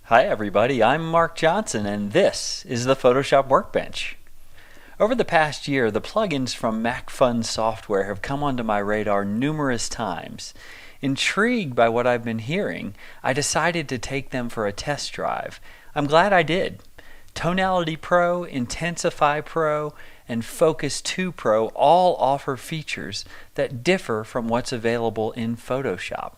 Hi everybody, I'm Mark Johnson and this is the Photoshop Workbench. Over the past year, the plugins from Macphun Software have come onto my radar numerous times. Intrigued by what I've been hearing, I decided to take them for a test drive. I'm glad I did. Tonality Pro, Intensify Pro, and Focus 2 Pro all offer features that differ from what's available in Photoshop.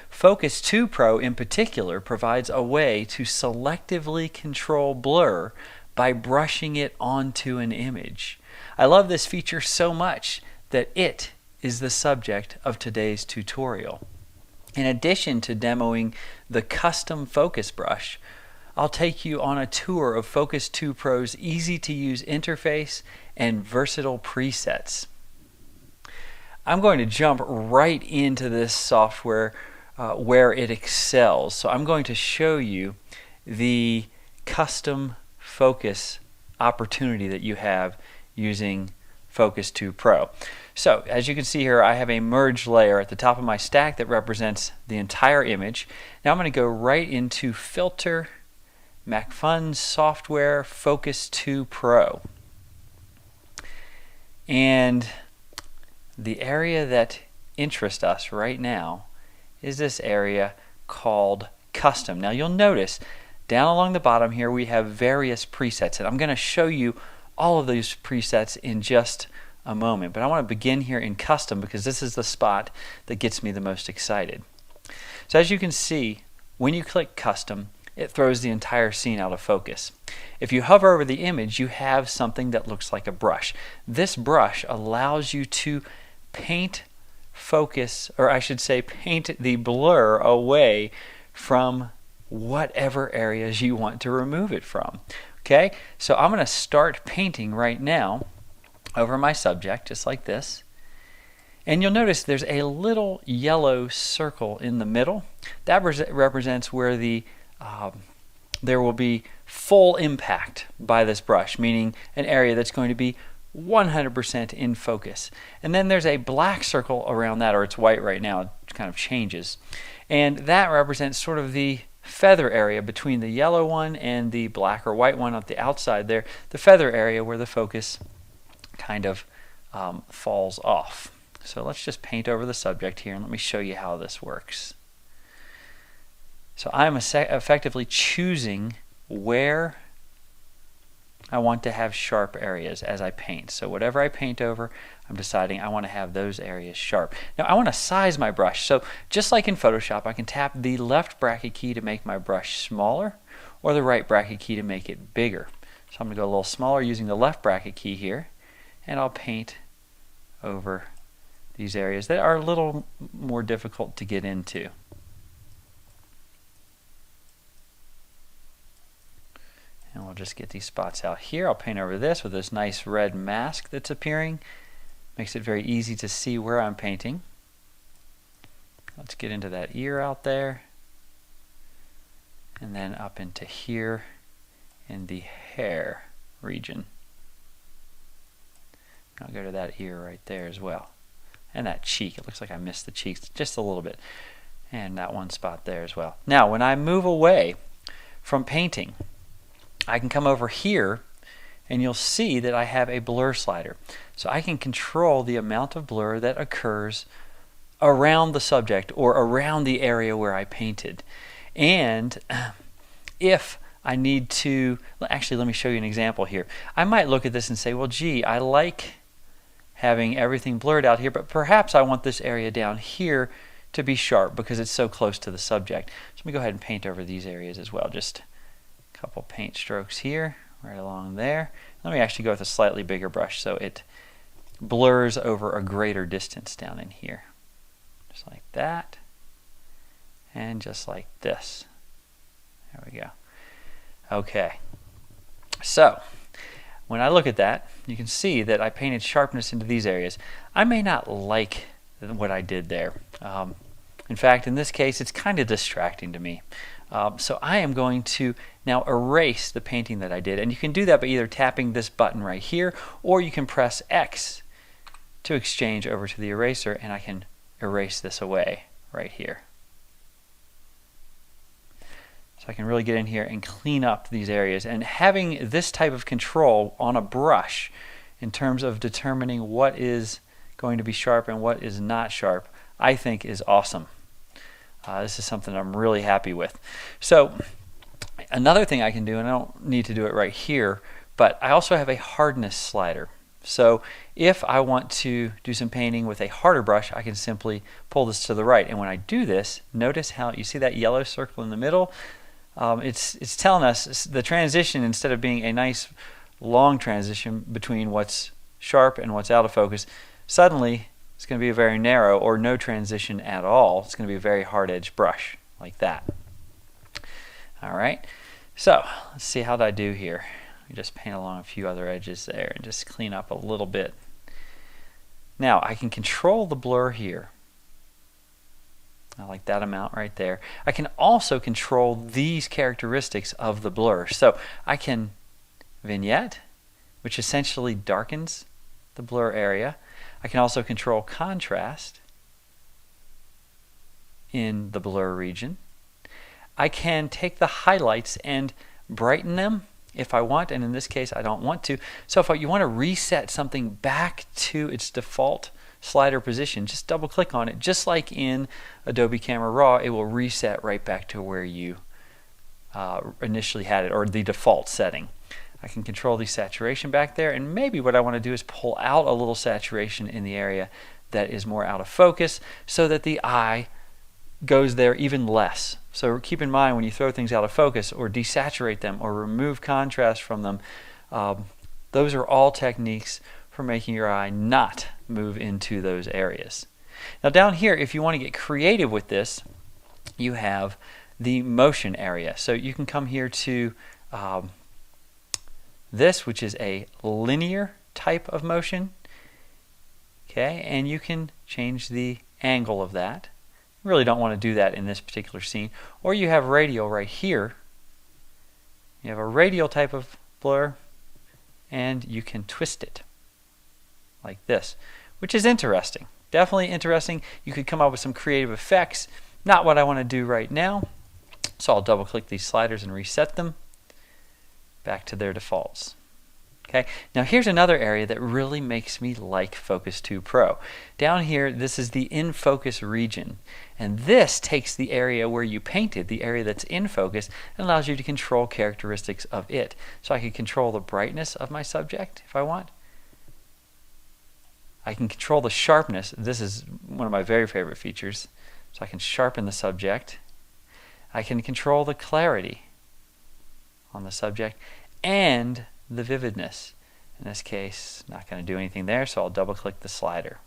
Focus 2 Pro in particular provides a way to selectively control blur by brushing it onto an image. I love this feature so much that it is the subject of today's tutorial. In addition to demoing the custom focus brush, I'll take you on a tour of Focus 2 Pro's easy-to-use interface and versatile presets. I'm going to jump right into this software where it excels. So I'm going to show you the custom focus opportunity that you have using Focus 2 Pro. So as you can see here, I have a merge layer at the top of my stack that represents the entire image. Now I'm going to go right into Filter, Macphun Software, Focus 2 Pro. And the area that interests us right now is this area called Custom. Now you'll notice down along the bottom here we have various presets, and I'm going to show you all of these presets in just a moment, but I want to begin here in Custom because this is the spot that gets me the most excited. So as you can see, when you click Custom, it throws the entire scene out of focus. If you hover over the image, you have something that looks like a brush. This brush allows you to paint focus, or I should say paint the blur away from whatever areas you want to remove it from. Okay, so I'm going to start painting right now over my subject just like this, and you'll notice there's a little yellow circle in the middle. That represents where there will be full impact by this brush, meaning an area that's going to be 100% in focus. And then there's a black circle around that, or it's white right now, it kind of changes. And that represents sort of the feather area between the yellow one and the black or white one on the outside there, the feather area where the focus kind of falls off. So let's just paint over the subject here and let me show you how this works. So I'm effectively choosing where I want to have sharp areas as I paint. So whatever I paint over, I'm deciding I want to have those areas sharp. Now I want to size my brush. So just like in Photoshop, I can tap the left bracket key to make my brush smaller, or the right bracket key to make it bigger. So I'm going to go a little smaller using the left bracket key here, and I'll paint over these areas that are a little more difficult to get into. And we'll just get these spots out here. I'll paint over this with this nice red mask that's appearing. Makes it very easy to see where I'm painting. Let's get into that ear out there. And then up into here in the hair region. I'll go to that ear right there as well. And that cheek. It looks like I missed the cheeks just a little bit. And that one spot there as well. Now when I move away from painting, I can come over here and you'll see that I have a blur slider. So I can control the amount of blur that occurs around the subject or around the area where I painted. And if I need to, actually let me show you an example here. I might look at this and say, well gee, I like having everything blurred out here, but perhaps I want this area down here to be sharp because it's so close to the subject. So let me go ahead and paint over these areas as well. Just couple paint strokes here, right along there. Let me actually go with a slightly bigger brush so it blurs over a greater distance down in here. Just like that. And just like this. There we go. Okay. So, when I look at that, you can see that I painted sharpness into these areas. I may not like what I did there. In fact, in this case, it's kind of distracting to me. So I am going to now erase the painting that I did, and you can do that by either tapping this button right here, or you can press X to exchange over to the eraser, and I can erase this away right here. So I can really get in here and clean up these areas. And having this type of control on a brush in terms of determining what is going to be sharp and what is not sharp, I think is awesome. This is something I'm really happy with. So another thing I can do, and I don't need to do it right here, but I also have a hardness slider. So if I want to do some painting with a harder brush, I can simply pull this to the right. And when I do this, notice how you see that yellow circle in the middle? It's telling us the transition, instead of being a nice long transition between what's sharp and what's out of focus, suddenly it's going to be a very narrow or no transition at all. It's going to be a very hard edge brush like that. All right, so let's see how I do here. Let me just paint along a few other edges there and just clean up a little bit. Now I can control the blur here. I like that amount right there. I can also control these characteristics of the blur. So I can vignette, which essentially darkens the blur area. I can also control contrast in the blur region. I can take the highlights and brighten them if I want, and in this case I don't want to. So if you want to reset something back to its default slider position, just double click on it. Just like in Adobe Camera Raw, it will reset right back to where you initially had it, or the default setting. I can control the saturation back there, and maybe what I want to do is pull out a little saturation in the area that is more out of focus so that the eye goes there even less. So keep in mind, when you throw things out of focus or desaturate them or remove contrast from them, those are all techniques for making your eye not move into those areas. Now down here, if you want to get creative with this, you have the motion area. So you can come here to this, which is a linear type of motion. Okay, and you can change the angle of that. You really don't want to do that in this particular scene. Or you have radial right here. You have a radial type of blur, and you can twist it like this, which is interesting. Definitely interesting. You could come up with some creative effects. Not what I want to do right now. So I'll double click these sliders and reset them back to their defaults. Okay, now here's another area that really makes me like Focus 2 Pro. Down here, this is the in focus region, and this takes the area where you painted, the area that's in focus, and allows you to control characteristics of it. So I can control the brightness of my subject if I want. I can control the sharpness. This is one of my very favorite features. So I can sharpen the subject. I can control the clarity on the subject and the vividness. In this case, not going to do anything there, so I'll double click the slider.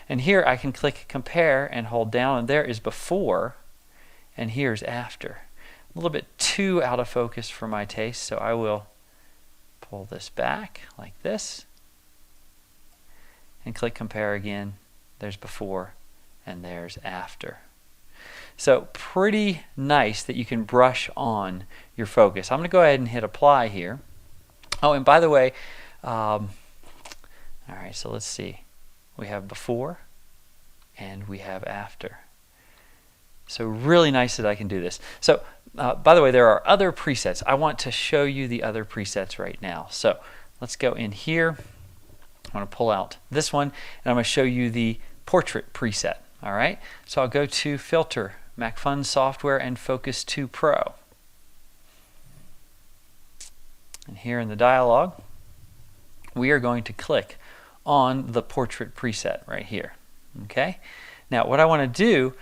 And here I can click compare and hold down, and there is before and here's after. A little bit too out of focus for my taste, so I will pull this back like this and click compare again. There's before and there's after. So pretty nice that you can brush on your focus. I'm going to go ahead and hit apply here. Oh, and by the way, all right, so let's see. We have before and we have after. So really nice that I can do this. So by the way, there are other presets. I want to show you the other presets right now. So let's go in here. I want to pull out this one, and I'm going to show you the portrait preset. All right, so I'll go to Filter, Macphun Software, and Focus 2 Pro. And here in the dialog, we are going to click on the portrait preset right here. Okay, now what I want to do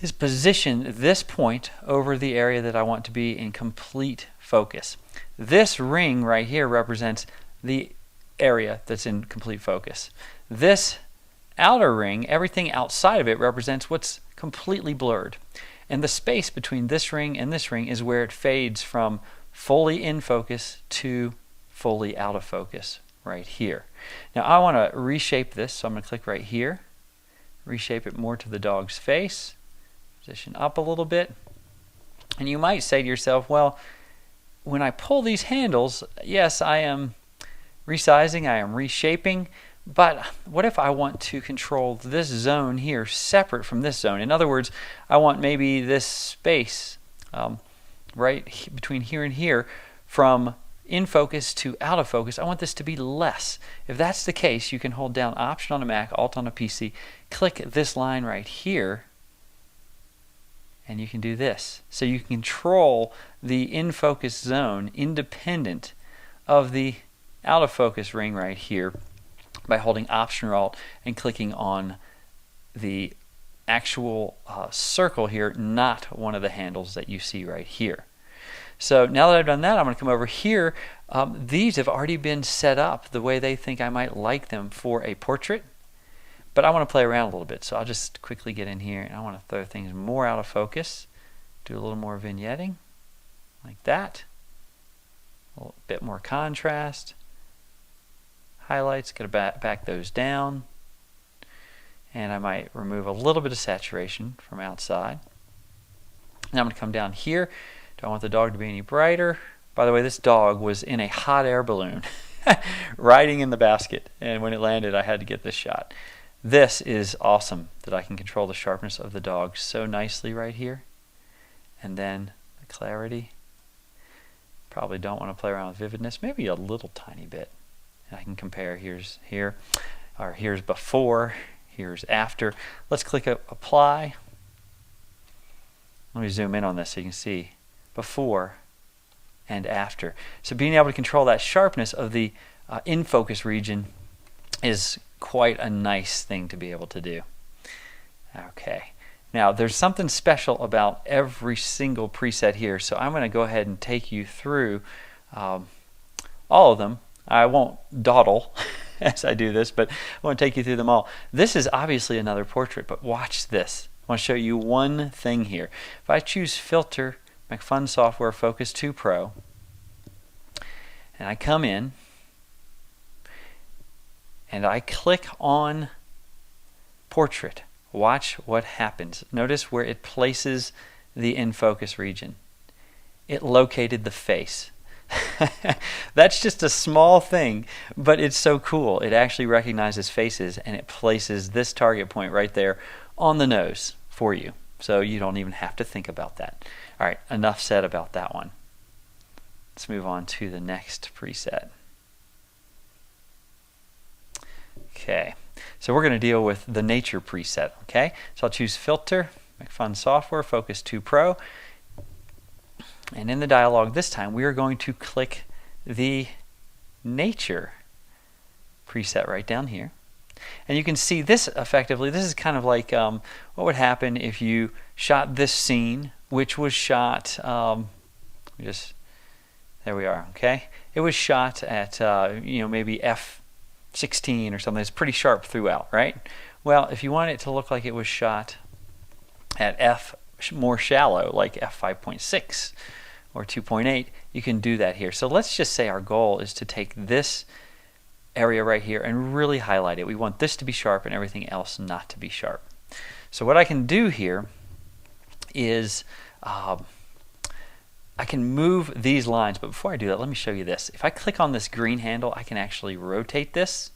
is position this point over the area that I want to be in complete focus. This ring right here represents the area that's in complete focus. This outer ring, everything outside of it, represents what's completely blurred. And the space between this ring and this ring is where it fades from fully in focus to fully out of focus right here. Now I want to reshape this, so I'm going to click right here, reshape it more to the dog's face, position up a little bit. And you might say to yourself, well, when I pull these handles, yes, I am resizing, I am reshaping, but what if I want to control this zone here separate from this zone? In other words, I want maybe this space between here and here, from in focus to out of focus, I want this to be less. If that's the case, you can hold down Option on a Mac, Alt on a PC, click this line right here, and you can do this. So you can control the in focus zone independent of the out of focus ring right here by holding Option or Alt and clicking on the actual circle here, not one of the handles that you see right here. So now that I've done that, I'm going to come over here. These have already been set up the way they think I might like them for a portrait, but I want to play around a little bit. So I'll just quickly get in here and I want to throw things more out of focus, do a little more vignetting like that, a little bit more contrast, highlights, got to back those down, and I might remove a little bit of saturation from outside. Now I'm going to come down here. Don't want the dog to be any brighter. By the way, this dog was in a hot air balloon riding in the basket, and when it landed I had to get this shot. This is awesome that I can control the sharpness of the dog so nicely right here. And then the clarity. Probably don't want to play around with vividness, maybe a little tiny bit. And I can compare here's before, here's after. Let's click apply. Let me zoom in on this so you can see before and after. So being able to control that sharpness of the in focus region is quite a nice thing to be able to do. Okay, now there's something special about every single preset here, so I'm going to go ahead and take you through all of them. I won't dawdle as I do this, but I want to take you through them all. This is obviously another portrait, but watch this. I want to show you one thing here. If I choose Filter, Macphun Software Focus 2 Pro, and I come in and I click on Portrait, watch what happens. Notice where it places the in focus region. It located the face. That's just a small thing, but it's so cool. It actually recognizes faces and it places this target point right there on the nose for you. So you don't even have to think about that. All right, enough said about that one. Let's move on to the next preset. Okay, so we're going to deal with the nature preset. Okay, so I'll choose Filter, Macphun Software, Focus 2 Pro, and in the dialog this time we are going to click the nature preset right down here. And you can see this effectively. This is kind of like what would happen if you shot this scene, which was shot, there we are, okay? It was shot at, maybe f16 or something. It's pretty sharp throughout, right? Well, if you want it to look like it was shot at f more shallow, like f5.6 or 2.8, you can do that here. So let's just say our goal is to take this area right here and really highlight it. We want this to be sharp and everything else not to be sharp. So what I can do here is I can move these lines, but before I do that, let me show you this. If I click on this green handle, I can actually rotate this.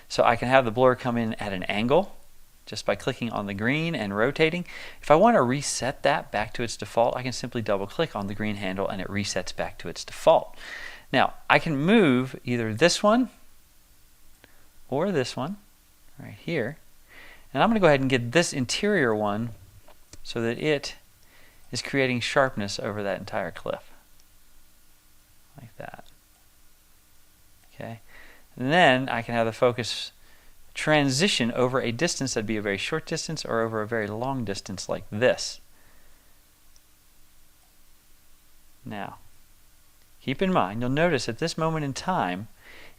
So I can have the blur come in at an angle just by clicking on the green and rotating. If I want to reset that back to its default, I can simply double click on the green handle and it resets back to its default. Now, I can move either this one or this one right here. And I'm going to go ahead and get this interior one so that it is creating sharpness over that entire cliff. Like that. Okay. And then I can have the focus transition over a distance that'd be a very short distance or over a very long distance like this. Now, keep in mind, you'll notice at this moment in time,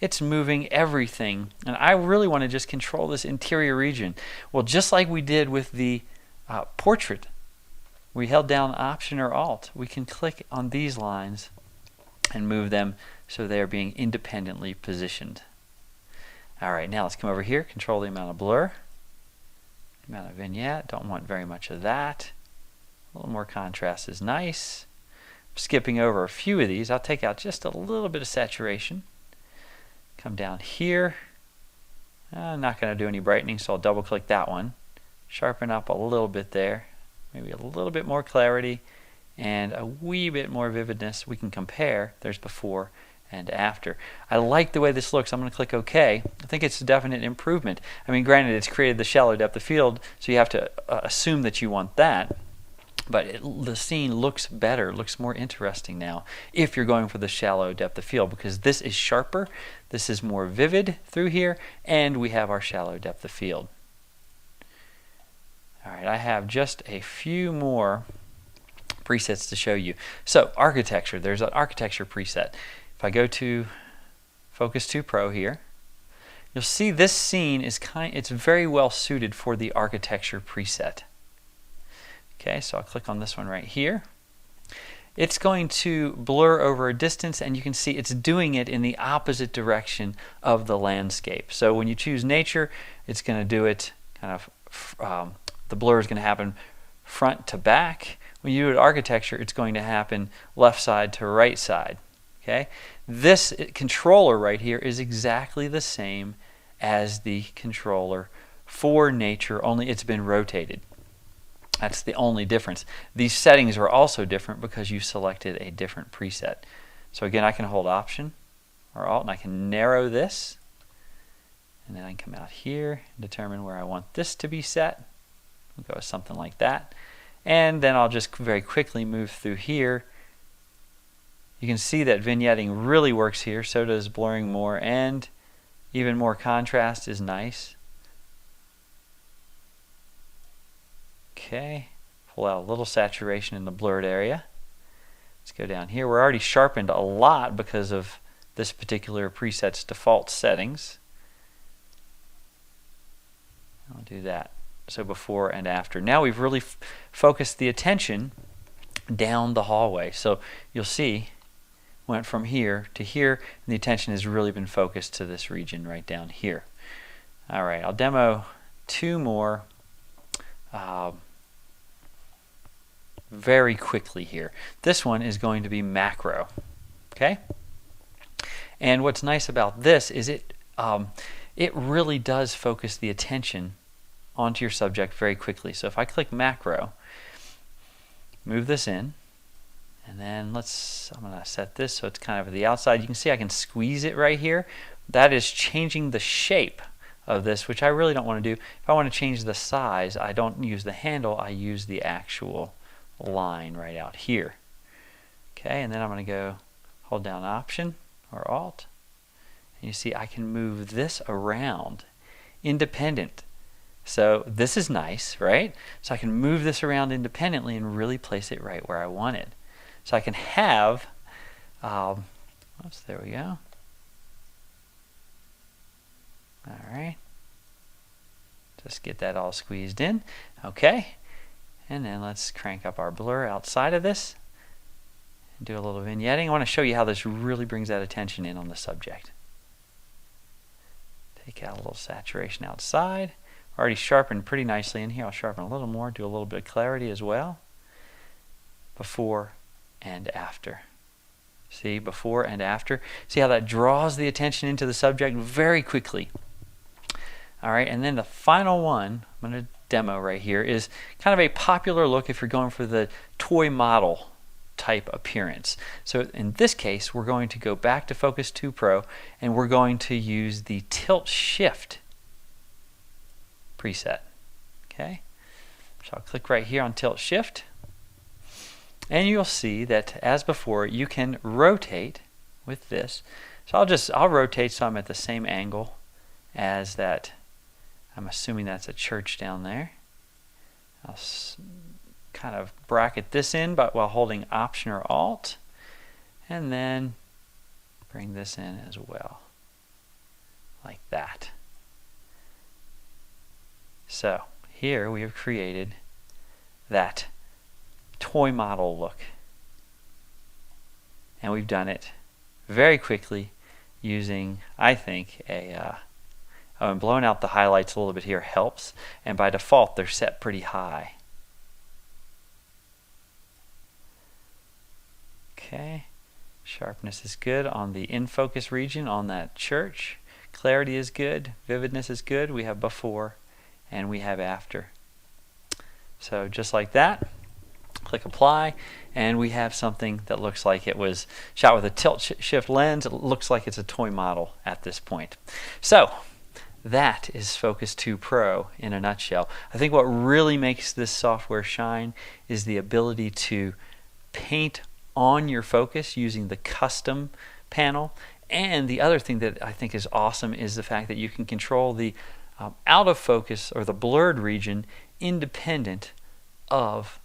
it's moving everything, and I really want to just control this interior region. Well, just like we did with the portrait, we held down Option or Alt. We can click on these lines and move them so they are being independently positioned. All right, now let's come over here, control the amount of blur, amount of vignette. Don't want very much of that. A little more contrast is nice. Skipping over a few of these, I'll take out just a little bit of saturation. Come down here. I'm not going to do any brightening, so I'll double click that one. Sharpen up a little bit there. Maybe a little bit more clarity and a wee bit more vividness. We can compare. There's before and after. I like the way this looks. I'm going to click OK. I think it's a definite improvement. I mean, granted, it's created the shallow depth of field, so you have to assume that you want that. But the scene looks better, looks more interesting now if you're going for the shallow depth of field, because this is sharper, this is more vivid through here, and we have our shallow depth of field. All right, I have just a few more presets to show you. So architecture, there's an architecture preset. If I go to Focus 2 Pro here, you'll see this scene is it's very well suited for the architecture preset. Okay, so I'll click on this one right here. It's going to blur over a distance, and you can see it's doing it in the opposite direction of the landscape. So when you choose nature, it's going to do it kind of, the blur is going to happen front to back. When you do it architecture, it's going to happen left side to right side. Okay, this controller right here is exactly the same as the controller for nature, only it's been rotated. That's the only difference. These settings are also different because you selected a different preset. So again, I can hold Option or Alt, and I can narrow this, and then I can come out here and determine where I want this to be set. We'll go with something like that, and then I'll just very quickly move through here. You can see that vignetting really works here, so does blurring more, and even more contrast is nice. Okay, pull out a little saturation in the blurred area. Let's go down here. We're already sharpened a lot because of this particular preset's default settings. I'll do that. So before and after. Now we've really focused the attention down the hallway. So you'll see, went from here to here, and the attention has really been focused to this region right down here. All right, I'll demo two more very quickly here. This one is going to be macro. Okay? And what's nice about this is it really does focus the attention onto your subject very quickly. So if I click macro, move this in, and then I'm going to set this so it's kind of the outside. You can see I can squeeze it right here. That is changing the shape of this, which I really don't want to do. If I want to change the size, I don't use the handle, I use the actual line right out here. Okay, and then I'm going to go hold down Option or Alt, and you see I can move this around independent. So this is nice, right? So I can move this around independently and really place it right where I want it. So I can have, oops, there we go. All right, just get that all squeezed in. Okay, and then let's crank up our blur outside of this and do a little vignetting. I want to show you how this really brings that attention in on the subject. Take out a little saturation outside. Already sharpened pretty nicely in here. I'll sharpen a little more, do a little bit of clarity as well. Before and after. See, before and after. See how that draws the attention into the subject very quickly. All right, and then the final one I'm going to demo right here is kind of a popular look if you're going for the toy model type appearance. So in this case, we're going to go back to Focus 2 Pro, and we're going to use the Tilt Shift preset. Okay, so I'll click right here on Tilt Shift, and you'll see that as before you can rotate with this. So I'll rotate so I'm at the same angle as that. I'm assuming that's a church down there. I'll kind of bracket this in, but while holding Option or Alt, and then bring this in as well, like that. So here we have created that toy model look, and we've done it very quickly using, I think, and blowing out the highlights a little bit here helps, and by default they're set pretty high. Okay, sharpness is good on the in focus region on that church. Clarity is good, vividness is good. We have before and we have after. So just like that, Click apply, and we have something that looks like it was shot with a tilt shift lens. It looks like it's a toy model at this point. So that is Focus 2 Pro in a nutshell. I think what really makes this software shine is the ability to paint on your focus using the custom panel. And the other thing that I think is awesome is the fact that you can control the out of focus or the blurred region independent of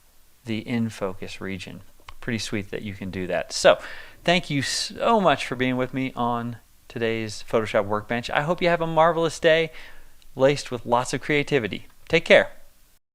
the in focus region. Pretty sweet that you can do that. So thank you so much for being with me on today's Photoshop Workbench. I hope you have a marvelous day laced with lots of creativity. Take care.